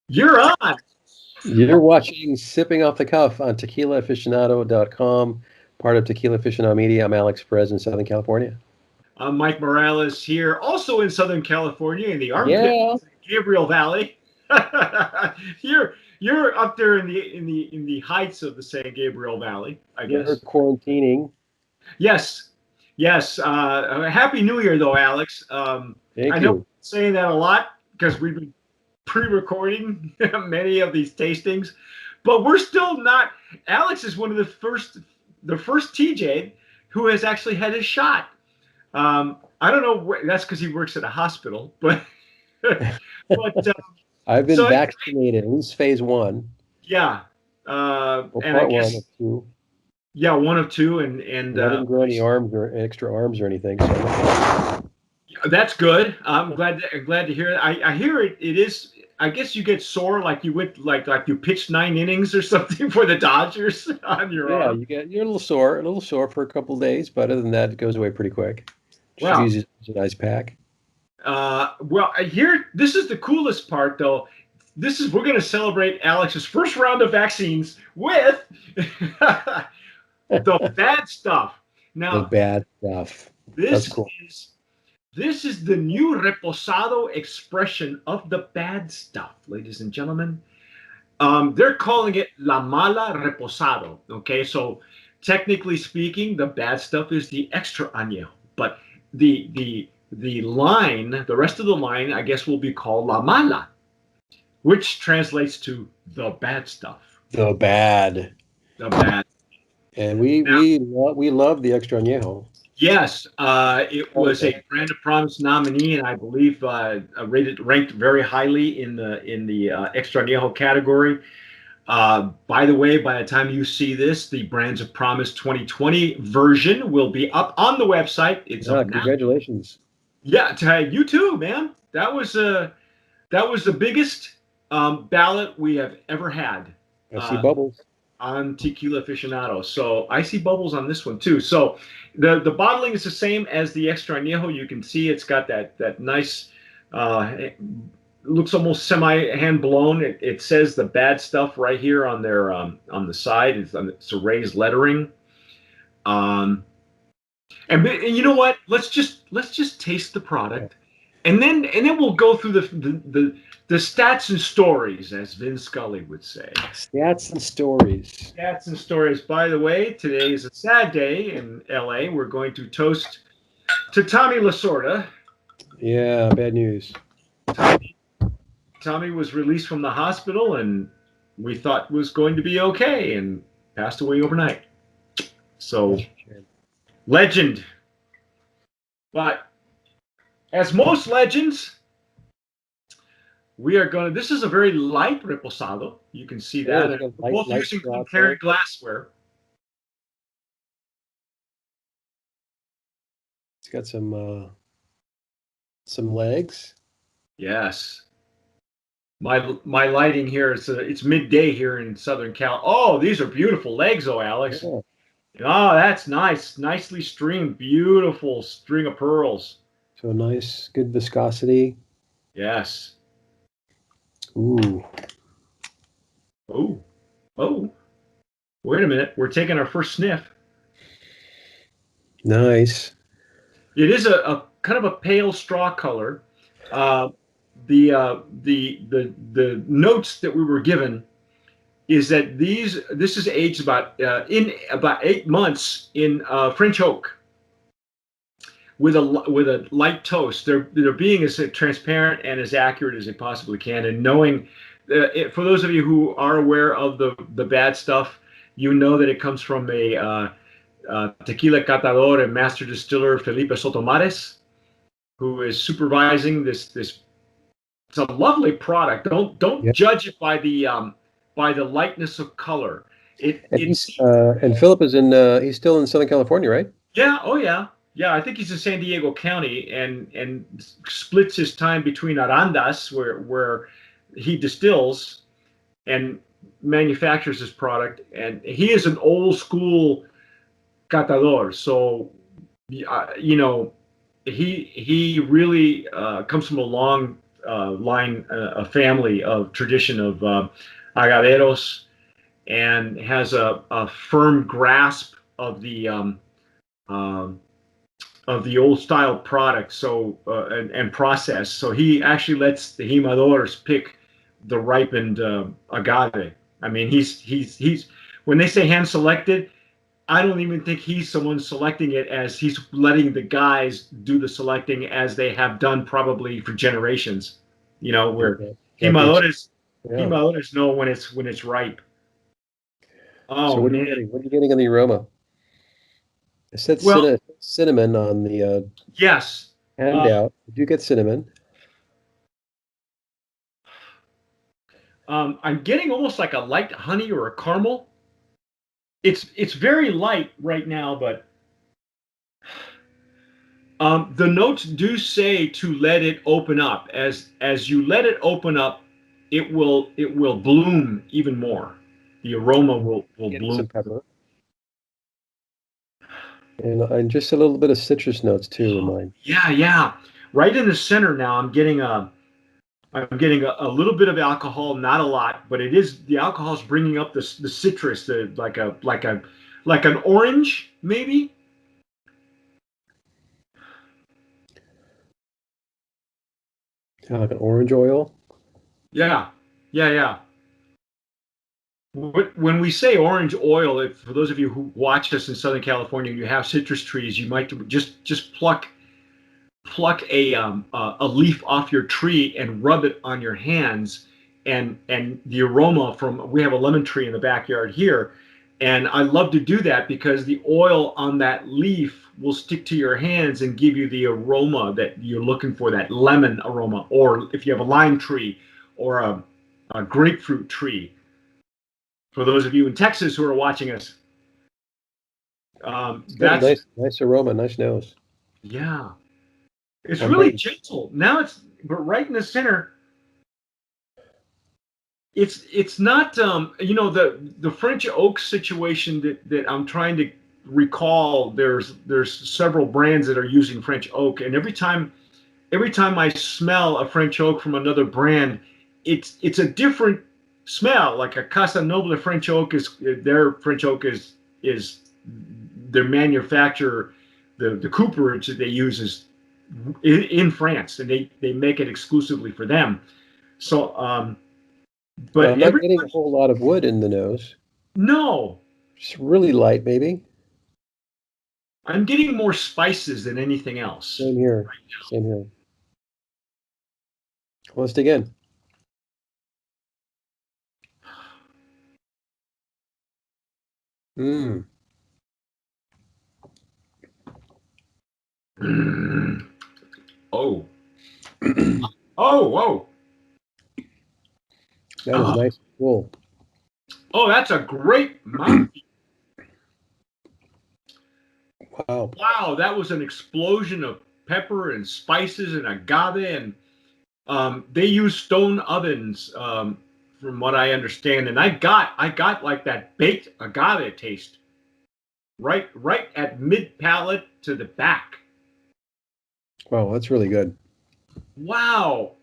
You're on. You're watching Sipping Off the Cuff on tequilaaficionado.com, part of Tequila Aficionado Media. I'm Alex Perez in Southern California. I'm Mike Morales here, also in Southern California, in the armpit Yeah, of the Gabriel Valley. you're up there in the heights of the San Gabriel Valley, I we're guess. quarantining. Yes, yes. Happy New Year, though, Alex. I Thank know I'm you. saying that a lot because we've been pre-recording many of these tastings, but we're still not. Alex is one of the first TJ who has actually had his shot. I don't know. That's because he works at a hospital, but but I've been so vaccinated, at least phase one, yeah, or and I part one guess of two. yeah, one of two, and And I didn't grow any arms or extra arms or anything. that's good. I'm glad to hear it. I hear it. It is. I guess you get sore like you went like you pitched 9 innings or something for the Dodgers on your Yeah, arm. you're a little sore for a couple of days, but other than that, it goes away pretty quick. Just Wow. use an ice pack. Well, I hear this is the coolest part though. We're going to celebrate Alex's first round of vaccines with the bad stuff. The Now, bad stuff. That's this cool. is this is the new reposado expression of the bad stuff, ladies and gentlemen. They're calling it la mala reposado. Okay, so technically speaking, the bad stuff is the extra añejo, but the rest of the line, I guess, will be called la mala, which translates to the bad stuff. The bad. The bad. And we love the extra añejo. Yes, it was a Brand of Promise nominee, and I believe ranked very highly in the extra añejo category. By the way, by the time you see this, the Brands of Promise 2020 version will be up on the website. It's Yeah, up now. congratulations. Yeah, you too, man. That was the biggest ballot we have ever had I see uh, bubbles. on Tequila Aficionado. So I see bubbles on this one too. So the bottling is the same as the Extra Añejo. You can see it's got that nice. It looks almost semi hand blown. It says the bad stuff right here on their on the side. It's a raised lettering. Um, and you know what? Let's just taste the product, and then we'll go through the stats and stories, as Vin Scully would say. Stats and stories. Stats and stories. By the way, today is a sad day in LA. We're going to toast to Tommy Lasorda. Yeah, bad news. Tommy, Tommy was released from the hospital and we thought was going to be okay and passed away overnight. So, legend. But as most legends, we are going to. This is a very light reposado. You can see Yeah, that. it's got We're both light using straw compared glassware. It's got some legs. Yes. My lighting here is it's midday here in Southern Cal. Oh, these are beautiful legs, oh Alex. Yeah. Oh, that's nice. Nicely streamed. Beautiful string of pearls. So nice, good viscosity. Yes. Ooh. Oh. Oh. Wait a minute. We're taking our first sniff. Nice. It is a kind of a pale straw color. Uh, the notes that we were given is that this is aged in about 8 months in French oak with a light toast. They're being as transparent and as accurate as they possibly can, and knowing for those of you who are aware of the bad stuff, you know that it comes from a tequila catador and master distiller Felipe Sotomares, who is supervising this. It's a lovely product. Don't Yeah. judge it by the lightness of color. It's And Philip is he's still in Southern California, right? yeah, oh yeah. Yeah, I think he's in San Diego County and splits his time between Arandas, where he distills and manufactures his product. And he is an old school catador. So, you know, he really comes from a long line, a family of tradition of agaveros, and has a firm grasp of the old style product, so and process. So he actually lets the jimadores pick the ripened agave. I mean, he's when they say hand selected, I don't even think he's someone selecting it, as he's letting the guys do the selecting as they have done probably for generations. You know, where Okay. jimadores Yeah. know when it's ripe. Oh So what are you man. getting? What are you getting on the aroma? It said Well, cinnamon on the yes. handout. Did you get cinnamon? I'm getting almost like a light honey or a caramel. It's very light right now, but the notes do say to let it open up. As you let it open up, it will bloom even more. The aroma will Getting bloom. some pepper. And just a little bit of citrus notes too in mine. Yeah, yeah. Right in the center now, I'm getting a little bit of alcohol, not a lot, but the alcohol's bringing up the citrus, like an orange maybe. Like an orange oil. Yeah, yeah, yeah. When we say orange oil, for those of you who watch us in Southern California and you have citrus trees, you might just pluck a leaf off your tree and rub it on your hands, and the aroma from, we have a lemon tree in the backyard here, and I love to do that because the oil on that leaf will stick to your hands and give you the aroma that you're looking for, that lemon aroma. Or if you have a lime tree or a grapefruit tree, for those of you in Texas who are watching us, It's got a that's, nice aroma, nice nose. yeah, it's I'm really getting gentle. Now but right in the center, it's not, the French oak situation that I'm trying to recall. There's several brands that are using French oak, and every time I smell a French oak from another brand, it's a different smell. Like a Casa Noble French oak their French oak is their manufacturer, the cooperage that they use is in France, and they make it exclusively for them. So, but I'm not getting a whole lot of wood in the nose. no, Just really light, maybe. I'm getting more spices than anything else. Same here. Same here. Let's dig in. Mm. Mm. Oh, oh, That is oh, nice and cool. oh, that's a great mouth. Wow. Wow, that was an explosion of pepper and spices and agave, and they use stone ovens, from what I understand. And I got like that baked agave taste, right at mid palate to the back. Wow, that's really good. Wow.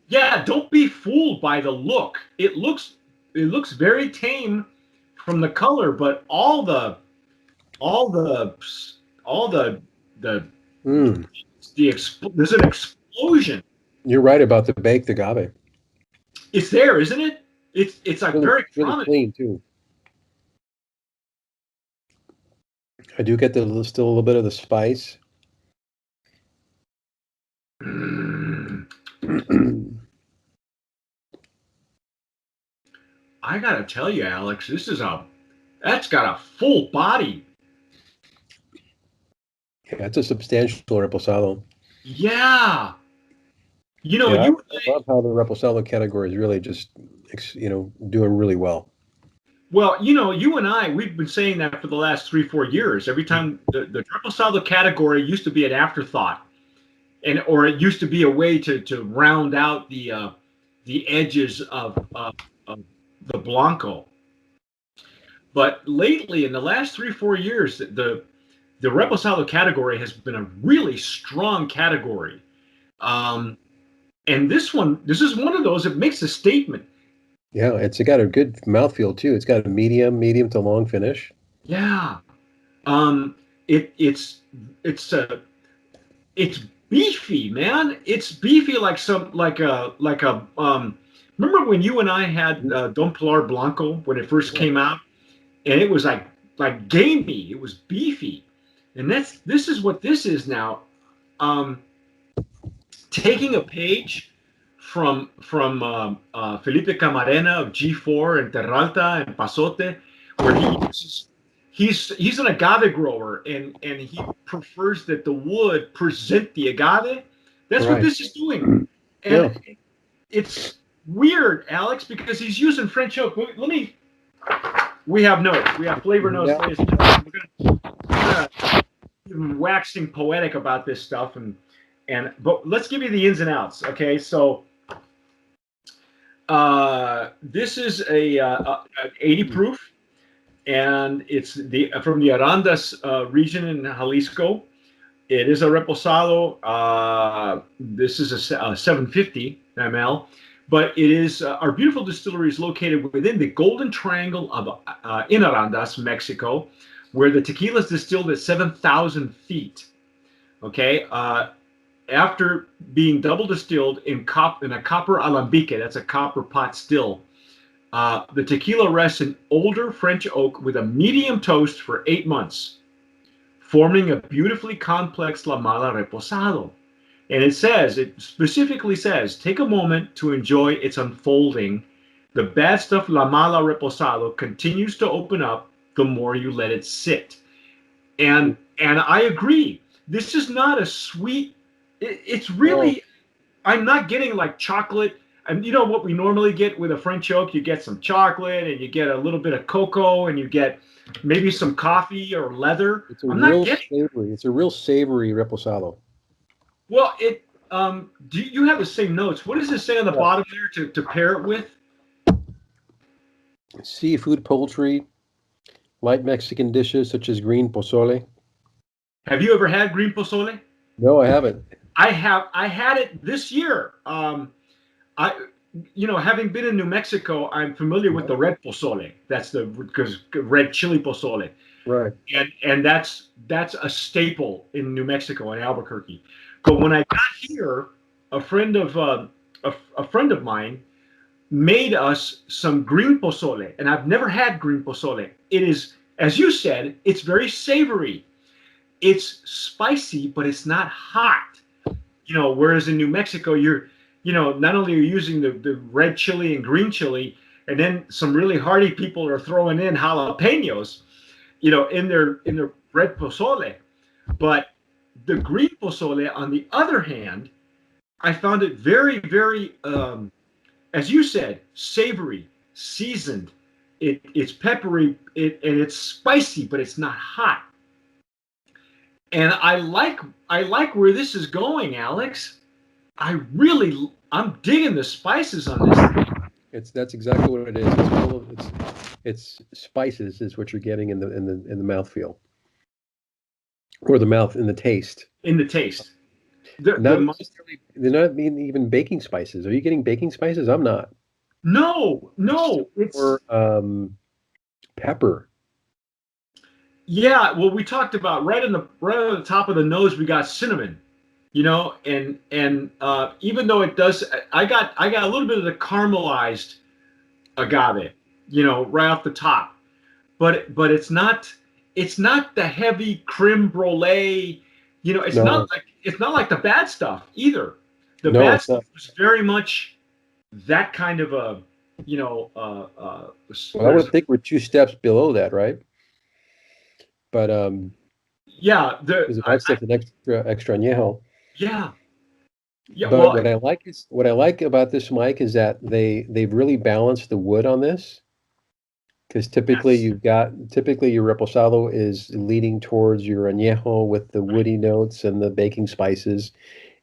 Yeah, don't be fooled by the look. It looks very tame from the color, but all the all the Mm. there's an explosion. You're right about the baked agave. It's there, isn't it? It's like Really, very really prominent. clean too. I do get still a little bit of the spice. Mm, Yeah, I gotta tell you, Alex, that's got a full body. it's a substantial reposado. Yeah. Yeah, You I love how the reposado category is really just, doing really well. Well, you and we've been saying that for the last 3-4 years. Every time the triple salad category used to be an afterthought, or it used to be a way to round out the edges of the blanco. But lately, in the last 3-4 years, the reposado category has been a really strong category. Um, And this is one of those that makes a statement. Yeah, it's got a good mouthfeel too. It's got a medium to long finish. Yeah. Um, it it's it's beefy, man. It's beefy like remember when you and I had Don Pilar Blanco when it first Yeah. came out, and it was like gamey. It was beefy, and this is what this is now. Um, Taking a page from Felipe Camarena of G4 and Terralta and Pasote, where he's an agave grower and he prefers that the wood present the agave. That's what Right. this is doing, Yeah. and it's weird, Alex, because he's using French oak. Let me. We have notes. We have flavor notes, Yeah. ladies and gentlemen. We're gonna even waxing poetic about this stuff but let's give you the ins and outs. Okay, so this is a 80 proof, and it's from the Arandas region in Jalisco. It is a reposado. This is a 750 ml, but it is our beautiful distillery is located within the Golden Triangle of in Arandas, Mexico, where the tequila is distilled at 7,000 feet. Okay, after being double distilled in a copper alambique, that's a copper pot still. The tequila rests in older French oak with a medium toast for 8 months, forming a beautifully complex La Mala Reposado. And it specifically says, take a moment to enjoy its unfolding. The bad stuff La Mala Reposado continues to open up the more you let it sit. And I agree. This is not a sweet. It's really. I'm not getting like chocolate. And you know what we normally get with a French oak? You get some chocolate and you get a little bit of cocoa and you get maybe some coffee or leather. It's a I'm not real getting. savory. It's a real savory reposado. Well, do you have the same notes? What does it say on the Yeah. bottom there to pair it with? Seafood, poultry, light Mexican dishes such as green pozole. Have you ever had green pozole? No, I haven't. I have. I had it this year. I, having been in New Mexico, I'm familiar with the red pozole. That's because red chili pozole, Right. and that's a staple in New Mexico in Albuquerque. But when I got here, a friend of a friend of mine made us some green pozole, and I've never had green pozole. It is, as you said, it's very savory. It's spicy, but it's not hot. Whereas in New Mexico, not only are you using the red chili and green chili, and then some really hardy people are throwing in jalapenos, in their red pozole. But the green pozole, on the other hand, I found it very, very, as you said, savory, seasoned. It's peppery, and it's spicy, but it's not hot. And I like where this is going, Alex. I'm digging the spices on this. That's exactly what it is. It's full of it's spices is what you're getting in the mouthfeel. Or the mouth in the taste. In the taste. Not necessarily, they're not even baking spices. Are you getting baking spices? I'm not. No, it's or pepper. Yeah, well, we talked about right on the top of the nose, we got cinnamon, and even though it does, I got a little bit of the caramelized agave, right off the top, but it's not the heavy creme brulee, it's not like the bad stuff either. The bad stuff was very much that kind of a, well, I would think we're 2 steps below that, right? But yeah, because if I said an extra añejo. Yeah. Yeah. But what I like about this, Mike, is that they've really balanced the wood on this. Because typically your reposado is leaning towards your añejo with the woody notes and the baking spices,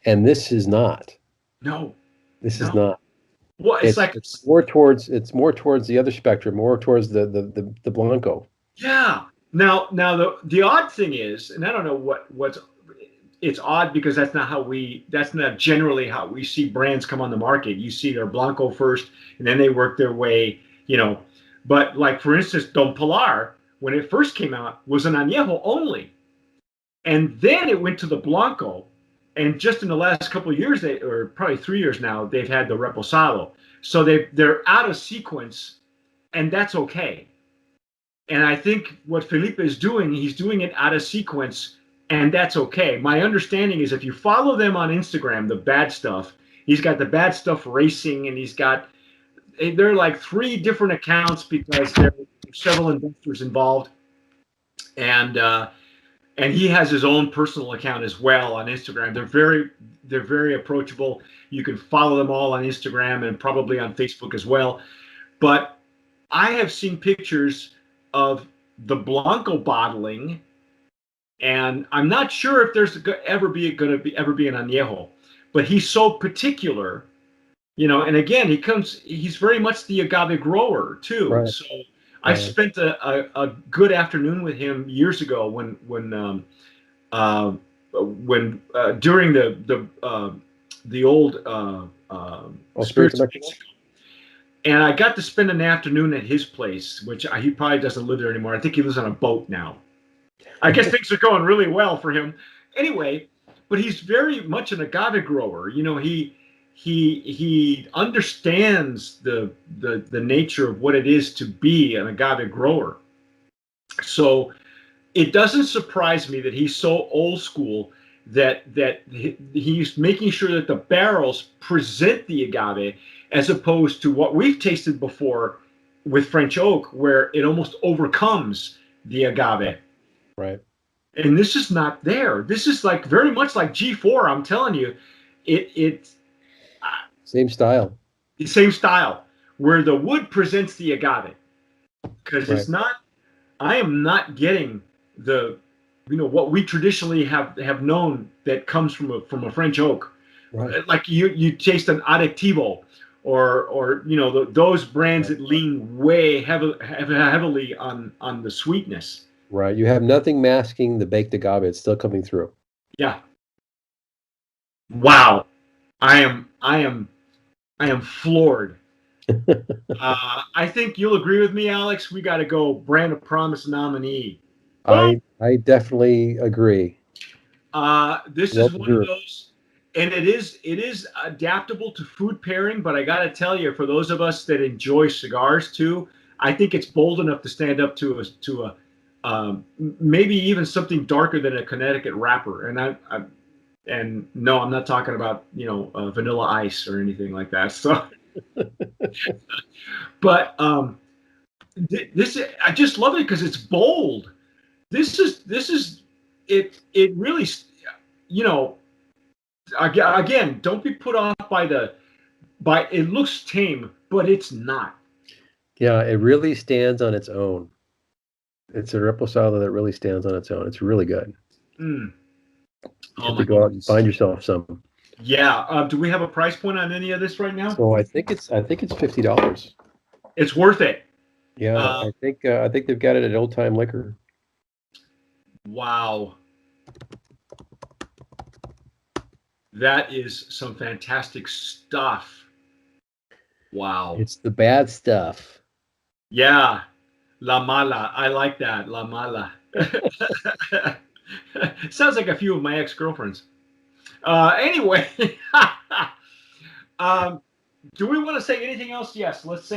and this is not. No. This is not. Well, it's more towards the other spectrum, more towards the Blanco. Yeah. Now the odd thing is, and I don't know what's it's odd because that's not generally how we see brands come on the market. You see their Blanco first, and then they work their way, But like for instance, Don Pilar, when it first came out, was an añejo only, and then it went to the Blanco, and just in the last couple of years, or probably 3 years now, they've had the Reposado. So they're out of sequence, and that's okay. And I think what Felipe is doing, he's doing it out of sequence, and that's okay. My understanding is if you follow them on Instagram, the bad stuff, he's got the bad stuff racing, and they're like 3 different accounts because there are several investors involved, and he has his own personal account as well on Instagram. They're very approachable. You can follow them all on Instagram and probably on Facebook as well. But I have seen pictures of the Blanco bottling, and I'm not sure if there's ever be an añejo, but he's so particular, and again, he's very much the agave grower too. Right. So I spent a good afternoon with him years ago when during the old Spirits of Mexico. And I got to spend an afternoon at his place, which he probably doesn't live there anymore. I think he lives on a boat now. I guess things are going really well for him. Anyway, but he's very much an agave grower. He understands the nature of what it is to be an agave grower. So it doesn't surprise me that he's so old school that he's making sure that the barrels present the agave, as opposed to what we've tasted before with French oak, where it almost overcomes the agave. Right. And this is not there. This is like very much like G4. I'm telling you, it's same style. The same style, where the wood presents the agave, because right. It's not. I am not getting the, what we traditionally have known that comes from a French oak. Right. Like you taste an Adaptable, or those brands that lean way heavily on the sweetness. Right. You have nothing masking the baked agave. It's still coming through. Yeah. Wow. I am floored. I think you'll agree with me, Alex. We got to go brand of promise nominee. I definitely agree. This is one of those. And it is adaptable to food pairing, but I got to tell you, for those of us that enjoy cigars too, I think it's bold enough to stand up to a maybe even something darker than a Connecticut wrapper. And no, I'm not talking about Vanilla Ice or anything like that. So, but this I just love it because it's bold. This is it. It really, Again, don't be put off by it looks tame, but it's not. Yeah, it really stands on its own. It's a reposado that really stands on its own. It's really good. You have to go out and find yourself some. Yeah. Do we have a price point on any of this right now? So I think it's $50. It's worth it. Yeah, I think they've got it at Old Time Liquor. Wow. That is some fantastic stuff. Wow. It's the bad stuff. Yeah. La Mala. I like that. La Mala. Sounds like a few of my ex-girlfriends. Anyway. Do we want to say anything else? Yes. Let's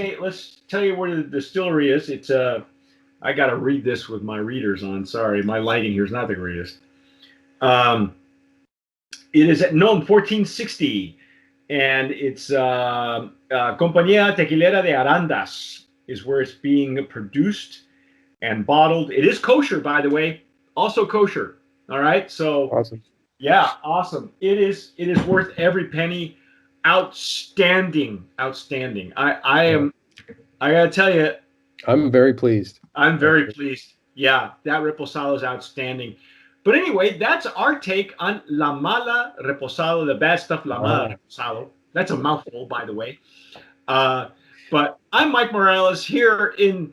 tell you where the distillery is. It's I got to read this with my readers on. Sorry. My lighting here is not the greatest. It is at NOM 1460, and it's Compañía Tequilera de Arandas is where it's being produced and bottled. It is kosher, by the way, also kosher. All right, so awesome. Yeah, awesome. It is worth every penny. Outstanding. I gotta tell you, I'm very pleased. I'm very pleased. Yeah, that Reposado is outstanding. But anyway, that's our take on La Mala Reposado, the bad stuff La Mala Reposado. That's a mouthful, by the way. But I'm Mike Morales here in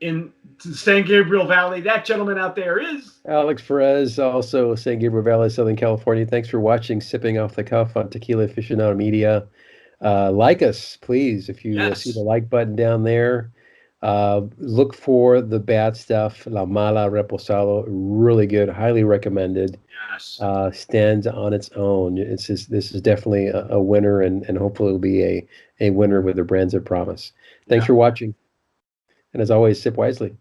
in San Gabriel Valley. That gentleman out there is Alex Perez, also San Gabriel Valley, Southern California. Thanks for watching Sipping Off the Cuff on Tequila Aficionado Media. Like us, please. If you see the like button down there, look for the bad stuff. La Mala Reposado, really good, highly recommended. Yes. Stands on its own. This is definitely a winner, and hopefully it'll be a winner with the brands of promise. Thanks for watching, and as always, sip wisely.